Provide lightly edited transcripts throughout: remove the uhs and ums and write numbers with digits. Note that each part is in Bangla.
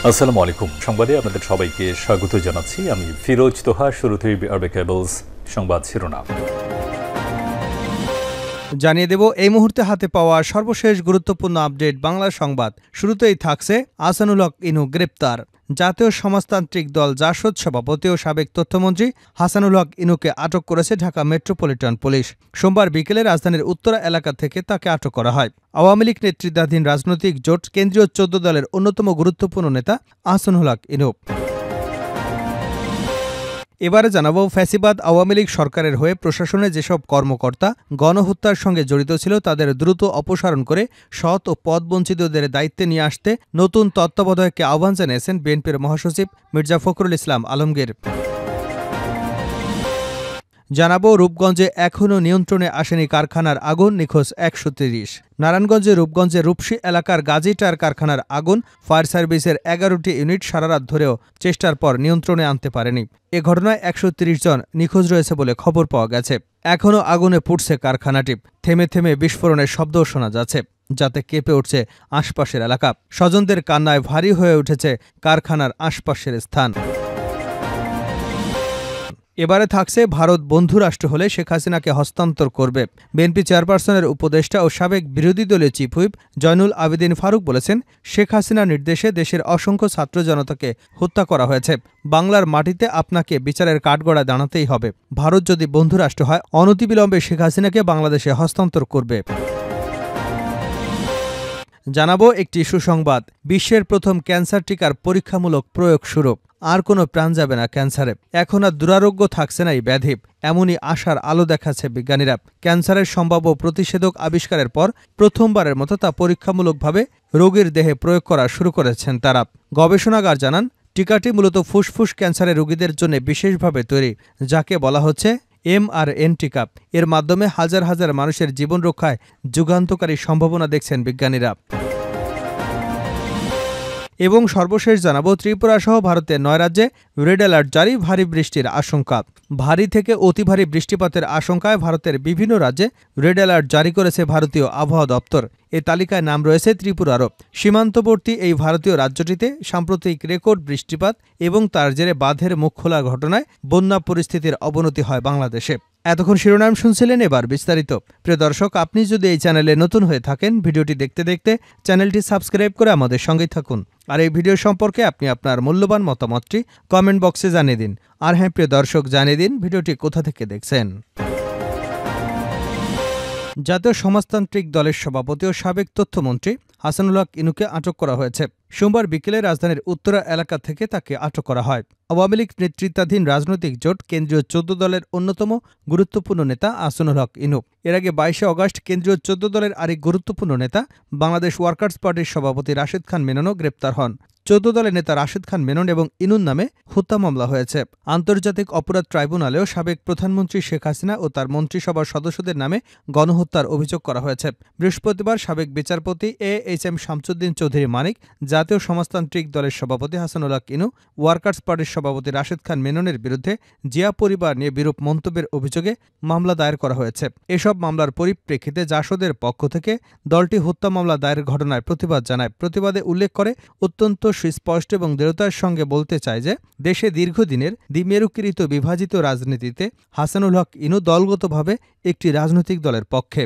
আসসালামু আলাইকুম। সংবাদে আপনাদের সবাইকে স্বাগত জানাচ্ছি। আমি ফিরোজ তোহা। শুরুতেই আরবে কেবলস সংবাদ শিরোনাম জানিয়ে দেব এই মুহূর্তে হাতে পাওয়া সর্বশেষ গুরুত্বপূর্ণ আপডেট বাংলা সংবাদ। শুরুতেই থাকছে আহসানুল হক ইনু গ্রেপ্তার। জাতীয় সমাজতান্ত্রিক দল জাসদ সভাপতি ও সাবেক তথ্যমন্ত্রী আহসানুল হক ইনুকে আটক করেছে ঢাকা মেট্রোপলিটন পুলিশ। সোমবার বিকেলে রাজধানীর উত্তরা এলাকা থেকে তাকে আটক করা হয়। আওয়ামী লীগ নেতৃত্বাধীন রাজনৈতিক জোট কেন্দ্রীয় ১৪ দলের অন্যতম গুরুত্বপূর্ণ নেতা আহসানুল হক ইনু। এবারে জানাবো, ফ্যাসিবাদ আওয়ামী লীগ সরকারের হয়ে প্রশাসনে যেসব কর্মকর্তা গণহত্যার সঙ্গে জড়িত ছিল তাদের দ্রুত অপসারণ করে সৎ ও পদবঞ্চিতদের দায়িত্বে নিয়ে আসতে নতুন তত্ত্বাবধায়ককে আহ্বান জানিয়েছেন বিএনপির মহাসচিব মির্জা ফখরুল ইসলাম আলমগীর। জানাবো, রূপগঞ্জে এখনও নিয়ন্ত্রণে আসেনি কারখানার আগুন, নিখোঁজ ১৩০। নারায়ণগঞ্জে রূপগঞ্জে রূপসী এলাকার গাজী টায়ার কারখানার আগুন, ফায়ার সার্ভিসের ১১টি ইউনিট সারারাত ধরেও চেষ্টার পর নিয়ন্ত্রণে আনতে পারেনি। এ ঘটনায় ১৩০ জন নিখোঁজ রয়েছে বলে খবর পাওয়া গেছে। এখনও আগুনে পুড়ছে কারখানাটি। থেমে থেমে বিস্ফোরণের শব্দও শোনা যাচ্ছে, যাতে কেঁপে উঠছে আশপাশের এলাকা। স্বজনদের কান্নায় ভারী হয়ে উঠেছে কারখানার আশপাশের স্থান। এবারে থাকছে, ভারত বন্ধুরাষ্ট্র হলে শেখ হাসিনাকে হস্তান্তর করবে। বিএনপি চেয়ারপারসনের উপদেষ্টা ও সাবেক বিরোধী দলীয় চিফ হুইপ জয়নুল আবেদিন ফারুক বলেছেন, শেখ হাসিনার নির্দেশে দেশের অসংখ্য ছাত্র জনতাকে হত্যা করা হয়েছে। বাংলার মাটিতে আপনাকে বিচারের কাঠগড়ায় দাঁড়াতেই হবে। ভারত যদি বন্ধুরাষ্ট্র হয়, অনতিবিলম্বে শেখ হাসিনাকে বাংলাদেশে হস্তান্তর করবে। জানাবো একটি সুসংবাদ, বিশ্বের প্রথম ক্যান্সার টিকার পরীক্ষামূলক প্রয়োগ শুরু। আর কোনো প্রাণ যাবে না ক্যান্সারে। এখন আর দুরারোগ্য থাকছে না এই ব্যাধি, এমনই আশার আলো দেখাচ্ছে বিজ্ঞানীরা। ক্যান্সারের সম্ভাব্য প্রতিষেধক আবিষ্কারের পর প্রথমবারের মতো তা পরীক্ষামূলকভাবে রোগীর দেহে প্রয়োগ করা শুরু করেছেন তারা। গবেষণাগার জানান, টিকাটি মূলত ফুসফুস ক্যান্সারের রোগীদের জন্য বিশেষভাবে তৈরি, যাকে বলা হচ্ছে mRNA টিকা। এর মাধ্যমে হাজার হাজার মানুষের জীবন রক্ষায় যুগান্তকারী সম্ভাবনা দেখছেন বিজ্ঞানীরা। এবং সর্বশেষ জানাবো, ত্রিপুরা সহ ভারতের ৯ রাজ্যে রেড অ্যালার্ট জারি, ভারী বৃষ্টির আশঙ্কা। ভারী থেকে অতি ভারী বৃষ্টিপাতের আশঙ্কায় ভারতের বিভিন্ন রাজ্যে রেড অ্যালার্ট জারি করেছে ভারতীয় আবহাওয়া দপ্তর। এ তালিকায় নাম রয়েছে ত্রিপুরারও। সীমান্তবর্তী এই ভারতীয় রাজ্যটিতে সাম্প্রতিক রেকর্ড বৃষ্টিপাত এবং তার জেরে বাঁধের মুখ খোলার ঘটনায় বন্যা পরিস্থিতির অবনতি হয় বাংলাদেশে। এতক্ষণ শিরোনাম শুনছিলেন, এবার বিস্তারিত। প্রিয় দর্শক, আপনি যদি এই চ্যানেলে নতুন হয়ে থাকেন, ভিডিওটি দেখতে দেখতে চ্যানেলটি সাবস্ক্রাইব করে আমাদের সঙ্গেই থাকুন। আর এই ভিডিও সম্পর্কে আপনি আপনার মূল্যবান মতামতটি কমেন্ট বক্সে জানিয়ে দিন। আর হ্যাঁ প্রিয় দর্শক, জানিয়ে দিন ভিডিওটি কোথা থেকে দেখছেন। জাতীয় সমাজতান্ত্রিক দলের সভাপতি ও সাবেক তথ্যমন্ত্রী আহসানুল হক ইনুকে আটক করা হয়েছে। সোমবার বিকেলে রাজধানীর উত্তরা এলাকা থেকে তাকে আটক করা হয়। আওয়ামী লীগ নেতৃত্বাধীন রাজনৈতিক জোট কেন্দ্রীয় ১৪ দলের অন্যতম গুরুত্বপূর্ণ নেতা আহসানুল হক ইনু। এর আগে ২২শে অগাস্ট কেন্দ্রীয় ১৪ দলের আরেক গুরুত্বপূর্ণ নেতা বাংলাদেশ ওয়ার্কার্স পার্টির সভাপতি রাশেদ খান মেননও গ্রেপ্তার হন। ১৪ দলের নেতা রাশেদ খান মেনন এবং ইনুর নামে হত্যা মামলা হয়েছে। আন্তর্জাতিক অপরাধ ট্রাইব্যুনালেও সাবেক প্রধানমন্ত্রী শেখ হাসিনা ও তার মন্ত্রিসভার সদস্যদের নামে গণহত্যার অভিযোগ করা হয়েছে। বৃহস্পতিবার সাবেক বিচারপতি এইচ.এম. শামসুদ্দিন চৌধুরী মানিক, জাতীয় সমাজতান্ত্রিক দলের সভাপতি আহসানুল হক ইনু, ওয়ার্কার্স পার্টির সভাপতি রাশেদ খান মেননের বিরুদ্ধে জিয়া পরিবার নিয়ে বিরূপ মন্তব্যের অভিযোগে মামলা দায়ের করা হয়েছে। এসব মামলার পরিপ্রেক্ষিতে জাসদের পক্ষ থেকে দলটি হত্যা মামলা দায়ের ঘটনায় প্রতিবাদ জানায়। প্রতিবাদে উল্লেখ করে, অত্যন্ত সুস্পষ্ট এবং দৃঢ়তার সঙ্গে বলতে চায় যে দেশে দীর্ঘদিনের দ্বিমেরুকৃত বিভাজিত রাজনীতিতে আহসানুল হক ইনু দলগতভাবে একটি রাজনৈতিক দলের পক্ষে।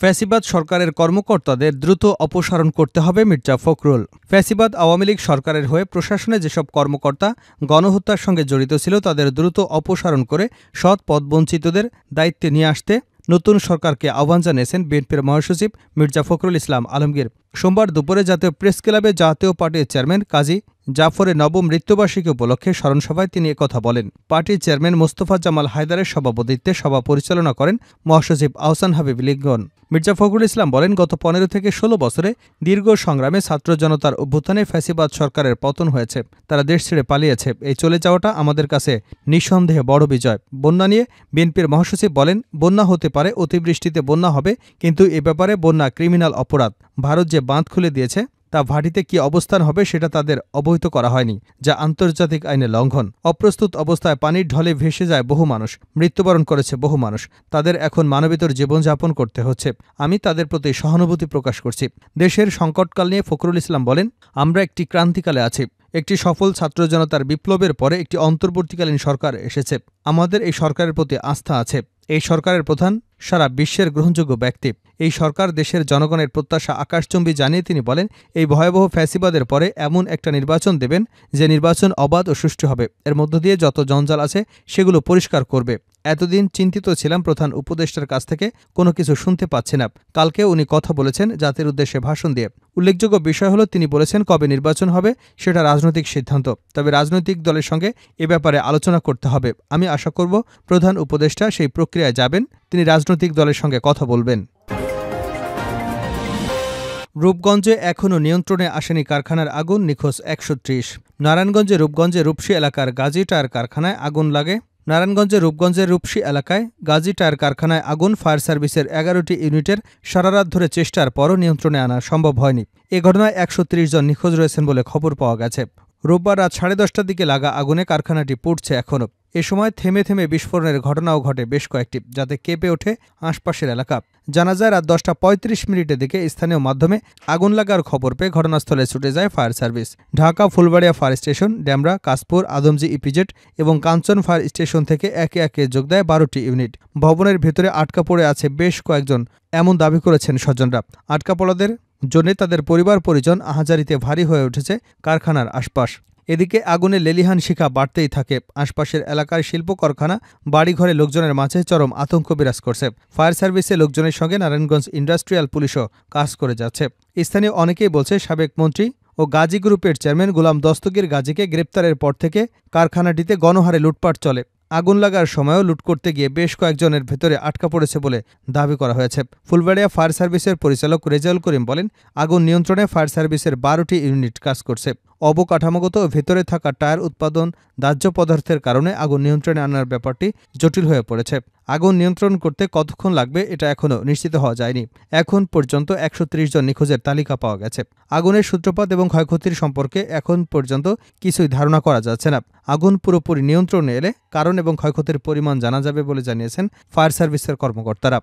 ফ্যাসিবাদ সরকারের কর্মকর্তাদের দ্রুত অপসারণ করতে হবে, মির্জা ফখরুল। ফ্যাসিবাদ আওয়ামী লীগ সরকারের হয়ে প্রশাসনে যেসব কর্মকর্তা গণহত্যার সঙ্গে জড়িত ছিল তাদের দ্রুত অপসারণ করে সৎ পদবঞ্চিতদের দায়িত্বে নিয়ে আসতে নতুন সরকারকে আহ্বান জানিয়েছেন বিএনপির মহাসচিব মির্জা ফখরুল ইসলাম আলমগীর। সোমবার দুপুরে জাতীয় প্রেস ক্লাবে জাতীয় পার্টির চেয়ারম্যান কাজী জাফরের নবম মৃত্যুবার্ষিকী উপলক্ষে স্মরণসভায় তিনি একথা বলেন। পার্টির চেয়ারম্যান মোস্তফা জামাল হায়দারের সভাপতিত্বে সভা পরিচালনা করেন মহাসচিব আহসান হাবিব লিঙ্গন। মির্জা ফখরুল ইসলাম বলেন, গত ১৫ থেকে ১৬ বছরে দীর্ঘ সংগ্রামে ছাত্র জনতার অভ্যুত্থানে ফ্যাসিবাদ সরকারের পতন হয়েছে। তারা দেশ ছেড়ে পালিয়েছে। এই চলে যাওয়াটা আমাদের কাছে নিঃসন্দেহে বড় বিজয়। বন্যা নিয়ে বিএনপির মহাসচিব বলেন, বন্যা হতে পারে, অতিবৃষ্টিতে বন্যা হবে, কিন্তু এ ব্যাপারে বন্যা ক্রিমিনাল অপরাধ। ভারত যে বাঁধ খুলে দিয়েছে তা ভাটিতে কি অবস্থান হবে সেটা তাদের অবহিত করা হয়নি, যা আন্তর্জাতিক আইনের লঙ্ঘন। অপ্রস্তুত অবস্থায় পানির ঢলে ভেসে যায় বহু মানুষ, মৃত্যুবরণ করেছে বহু মানুষ। তাদের এখন মানবেতর জীবনযাপন করতে হচ্ছে। আমি তাদের প্রতি সহানুভূতি প্রকাশ করছি। দেশের সংকটকাল নিয়ে ফখরুল ইসলাম বলেন, আমরা একটি ক্রান্তিকালে আছি। একটি সফল ছাত্র জনতার বিপ্লবের পরে একটি অন্তর্বর্তীকালীন সরকার এসেছে। আমাদের এই সরকারের প্রতি আস্থা আছে। এই সরকারের প্রধান সারা বিশ্বের গ্রহণযোগ্য ব্যক্তি। এই সরকার দেশের জনগণের প্রত্যাশা আকাশচুম্বী জানিয়ে তিনি বলেন, এই ভয়াবহ ফ্যাসিবাদের পরে এমন একটা নির্বাচন দেবেন যে নির্বাচন অবাধ ও সুষ্ঠু হবে। এর মধ্য দিয়ে যত জঞ্জাল আছে সেগুলো পরিষ্কার করবে। এতদিন চিন্তিত ছিলাম প্রধান উপদেষ্টার কাছ থেকে কোনো কিছু শুনতে পাচ্ছি না। কালকে উনি কথা বলেছেন জাতির উদ্দেশ্যে ভাষণ দিয়ে। উল্লেখযোগ্য বিষয় হলো তিনি বলেছেন কবে নির্বাচন হবে সেটা রাজনৈতিক সিদ্ধান্ত, তবে রাজনৈতিক দলের সঙ্গে এ ব্যাপারে আলোচনা করতে হবে। আমি আশা করব প্রধান উপদেষ্টা সেই প্রক্রিয়ায় যাবেন, তিনি রাজনৈতিক দলের সঙ্গে কথা বলবেন। রূপগঞ্জে এখনও নিয়ন্ত্রণে আসেনি কারখানার আগুন, নিখোঁজ ১৩০। নারায়ণগঞ্জে রূপগঞ্জে রূপসী এলাকার গাজী টায়ার কারখানায় আগুন লাগে। রূপগঞ্জের রূপসী এলাকায় গাজী টায়ার কারখানায় আগুন। ফায়ার সার্ভিসের ১১টি ইউনিটের সারারাত ধরে চেষ্টার পরও নিয়ন্ত্রণে আনা সম্ভব হয়নি। এ ঘটনায় ১৩০ জন নিখোঁজ রয়েছেন বলে খবর পাওয়া গেছে। রোববার রাত 10:30টার দিকে লাগা আগুনে কারখানাটি পুড়ছে এখনও। এ সময় থেমে থেমে বিস্ফোরণের ঘটনাও ঘটে বেশ কয়েকটি, যাতে কেঁপে ওঠে আশপাশের এলাকা। জানা যায় রাত 10:35 দিকে স্থানীয় মাধ্যমে আগুন লাগার খবর পেয়ে ঘটনাস্থলে ছুটে যায় fire service. Dhaka Phulbaria fire station, Demra, Kashpur, Adamjee EPZ এবং কাঞ্চন ফায়ার স্টেশন থেকে একে একে যোগ দেয় 12টি ইউনিট। ভবনের ভেতরে আটকা পড়ে আছে বেশ কয়েকজন, এমন দাবি করেছেন স্বজনরা। আটকা পড়াদের জন্য তাদের পরিবার পরিজন আহাজারিতে ভারী হয়ে উঠেছে কারখানার আশপাশ। এদিকে আগুনে লেলিহান শিখা বাড়তেই থাকে। আশপাশের এলাকার শিল্প কারখানা, বাড়িঘরে লোকজনের মাঝে চরম আতঙ্ক বিরাজ করছে। ফায়ার সার্ভিসে লোকজনের সঙ্গে নারায়ণগঞ্জ ইন্ডাস্ট্রিয়াল পুলিশও কাজ করে যাচ্ছে। স্থানীয় অনেকেই বলছে সাবেক মন্ত্রী ও গাজী গ্রুপের চেয়ারম্যান গোলাম দস্তগীর গাজীকে গ্রেপ্তারের পর থেকে কারখানাটিতে গণহারে লুটপাট চলে। আগুন লাগার সময়ও লুট করতে গিয়ে বেশ কয়েকজনের ভেতরে আটকা পড়েছে বলে দাবি করা হয়েছে। ফুলবাড়িয়া ফায়ার সার্ভিসের পরিচালক রেজাউল করিম বলেন, আগুন নিয়ন্ত্রণে ফায়ার সার্ভিসের 12টি ইউনিট কাজ করছে। অবকাঠামোগত ভেতরে থাকা টায়ার উৎপাদন দাহ্য পদার্থের কারণে আগুন নিয়ন্ত্রণে আনার ব্যাপারটি জটিল হয়ে পড়েছে। আগুন নিয়ন্ত্রণ করতে কতক্ষণ লাগবে এটা এখনও নিশ্চিত হওয়া যায়নি। এখন পর্যন্ত ১৩০ জন নিখোঁজের তালিকা পাওয়া গেছে। আগুনের সূত্রপাত এবং ক্ষয়ক্ষতির সম্পর্কে এখন পর্যন্ত কিছুই ধারণা করা যাচ্ছে না। আগুন পুরোপুরি নিয়ন্ত্রণে এলে কারণ এবং ক্ষয়ক্ষতির পরিমাণ জানা যাবে বলে জানিয়েছেন ফায়ার সার্ভিসের কর্মকর্তারা।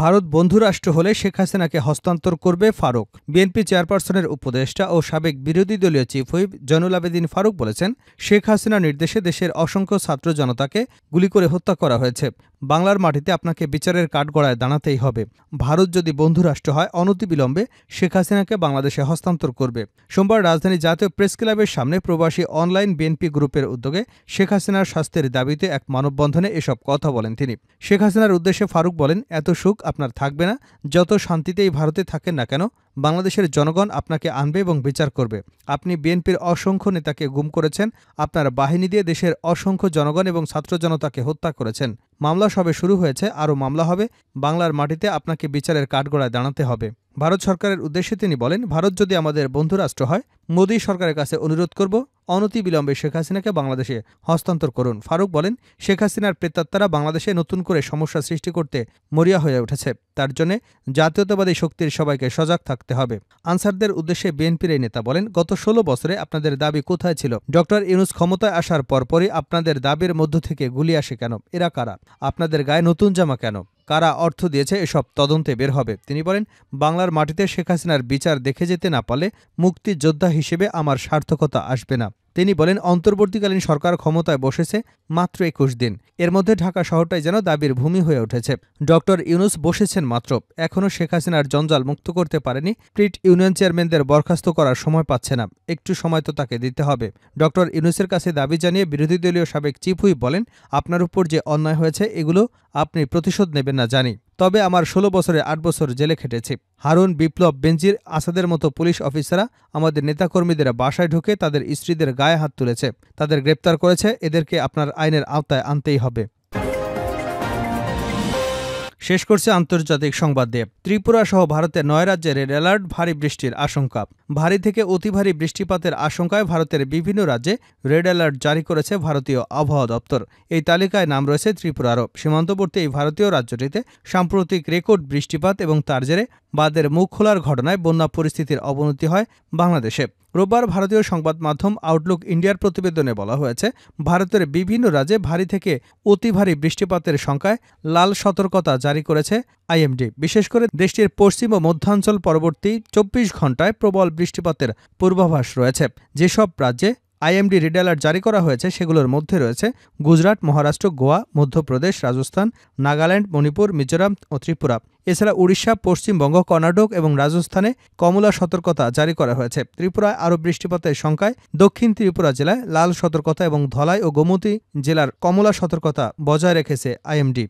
ভারত বন্ধুরাষ্ট্র হলে শেখ হাসিনাকে হস্তান্তর করবে ফারুক। বিএনপি চেয়ারপারসনের উপদেষ্টা ও সাবেক বিরোধী দলীয় চিফ হুইপ জয়নুল আবেদিন ফারুক বলেছেন, শেখ হাসিনার নির্দেশে দেশের অসংখ্য ছাত্র জনতাকে গুলি করে হত্যা করা হয়েছে। বাংলার মাটিতে আপনাকে বিচারের কাঠগড়ায় দাঁড়াতেই হবে। ভারত যদি বন্ধুরাষ্ট্র হয় অনতিবিলম্বে শেখ হাসিনাকে বাংলাদেশে হস্তান্তর করবে। সোমবার রাজধানী জাতীয় প্রেস ক্লাবের সামনে প্রবাসী অনলাইন বিএনপি গ্রুপের উদ্যোগে শেখ হাসিনার শাস্তির দাবিতে এক মানববন্ধনে এসব কথা বলেন তিনি। শেখ হাসিনার উদ্দেশ্যে ফারুক বলেন, এত সুখ আপনার থাকবে না, যত শান্তিতেই ভারতে থাকেন না কেন বাংলাদেশের জনগণ আপনাকে আনবে এবং বিচার করবে। আপনি বিএনপির অসংখ্য নেতাকে গুম করেছেন, আপনার বাহিনী দিয়ে দেশের অসংখ্য জনগণ এবং ছাত্র জনতাকে হত্যা করেছেন। মামলা সবে শুরু হয়েছে, আরও মামলা হবে। বাংলার মাটিতে আপনাকে বিচারের কাঠগড়ায় দাঁড়াতে হবে। ভারত সরকারের উদ্দেশ্যে তিনি বলেন, ভারত যদি আমাদের বন্ধুরাষ্ট্র হয় মোদী সরকারের কাছে অনুরোধ করব অনতিবিলম্বে শেখ হাসিনাকে বাংলাদেশে হস্তান্তর করুন। ফারুক বলেন, শেখ হাসিনার প্রেতাত্মারা বাংলাদেশে নতুন করে সমস্যা সৃষ্টি করতে মরিয়া হয়ে উঠেছে। তার জন্য জাতীয়তাবাদী শক্তির সবাইকে সজাগ থাকতে হবে। আনসারদের উদ্দেশ্যে বিএনপির এই নেতা বলেন, গত 16 বছরে আপনাদের দাবি কোথায় ছিল? ডক্টর ইউনূস ক্ষমতায় আসার পরপরই আপনাদের দাবির মধ্য থেকে গুলি আসে কেন? এরা কারা? আপনাদের গায়ে নতুন জামা কেন? কারা অর্থ দিয়েছে এসব তদন্তে বের হবে। তিনি বলেন, বাংলার মাটিতে শেখ হাসিনার বিচার দেখে যেতে না পারলে মুক্তিযোদ্ধা হিসেবে আমার সার্থকতা আসবে না। তিনি বলেন, অন্তর্বর্তীকালীন সরকার ক্ষমতায় বসেছে মাত্র 21 দিন। এর মধ্যে ঢাকা শহরটাই যেন দাবির ভূমি হয়ে উঠেছে। ডক্টর ইউনূস বসেছেন মাত্র, এখনও শেখ হাসিনার জঞ্জাল মুক্ত করতে পারেনি। ট্রিট ইউনিয়ন চেয়ারম্যানদের বরখাস্ত করার সময় পাচ্ছে না, একটু সময় তো তাকে দিতে হবে। ডক্টর ইউনূসের কাছে দাবি জানিয়ে বিরোধী দলীয় সাবেক চিফ হুইপ বলেন, আপনার উপর যে অন্যায় হয়েছে এগুলো আপনি প্রতিশোধ নেবেন না জানি, তবে আমার 16 বছরে 8 বছর জেলে খেটেছি। হারুন, বিপ্লব, বেনজির, আসাদের মতো পুলিশ অফিসাররা আমাদের নেতাকর্মীদের বাসায় ঢুকে তাদের স্ত্রীদের গায়ে হাত তুলেছে, তাদের গ্রেপ্তার করেছে। এদেরকে আপনার আইনের আওতায় আনতেই হবে। শেষ করছে আন্তর্জাতিক সংবাদ দিয়ে। ত্রিপুরা সহ ভারতের 9 রাজ্যে রেড অ্যালার্ট, ভারী বৃষ্টির আশঙ্কা। ভারী থেকে অতি ভারী বৃষ্টিপাতের আশঙ্কায় ভারতের বিভিন্ন রাজ্যে রেড অ্যালার্ট জারি করেছে ভারতীয় আবহাওয়া দপ্তর। এই তালিকায় নাম রয়েছে ত্রিপুরারও। সীমান্তবর্তী এই ভারতীয় রাজ্যটিতে সাম্প্রতিক রেকর্ড বৃষ্টিপাত এবং তার জেরে বাঁধের মুখ খোলার ঘটনায় বন্যা পরিস্থিতির অবনতি হয় বাংলাদেশে। রোববার ভারতীয় সংবাদ মাধ্যম আউটলুক ইন্ডিয়ার প্রতিবেদনে বলা হয়েছে, ভারতের বিভিন্ন রাজ্যে ভারী থেকে অতি ভারী বৃষ্টিপাতের সংখ্যায় লাল সতর্কতা জারি করেছে আইএমডি। বিশেষ করে দেশটির পশ্চিম ও মধ্যাঞ্চল পরবর্তী 24 ঘণ্টায় প্রবল বৃষ্টিপাতের পূর্বাভাস রয়েছে। যেসব রাজ্যে আইএমডি রেড অ্যালার্ট জারি করা হয়েছে সেগুলোর মধ্যে রয়েছে গুজরাট, মহারাষ্ট্র, গোয়া, মধ্যপ্রদেশ, রাজস্থান, নাগাল্যান্ড, মণিপুর, মিজোরাম ও ত্রিপুরা। এছাড়া উড়িষ্যা, পশ্চিমবঙ্গ, কর্ণাটক এবং রাজস্থানে কমলা সতর্কতা জারি করা হয়েছে। ত্রিপুরায় আরও বৃষ্টিপাতের সংখ্যায় দক্ষিণ ত্রিপুরা জেলায় লাল সতর্কতা এবং ধলাই ও গোমতী জেলার কমলা সতর্কতা বজায় রেখেছে আইএমডি।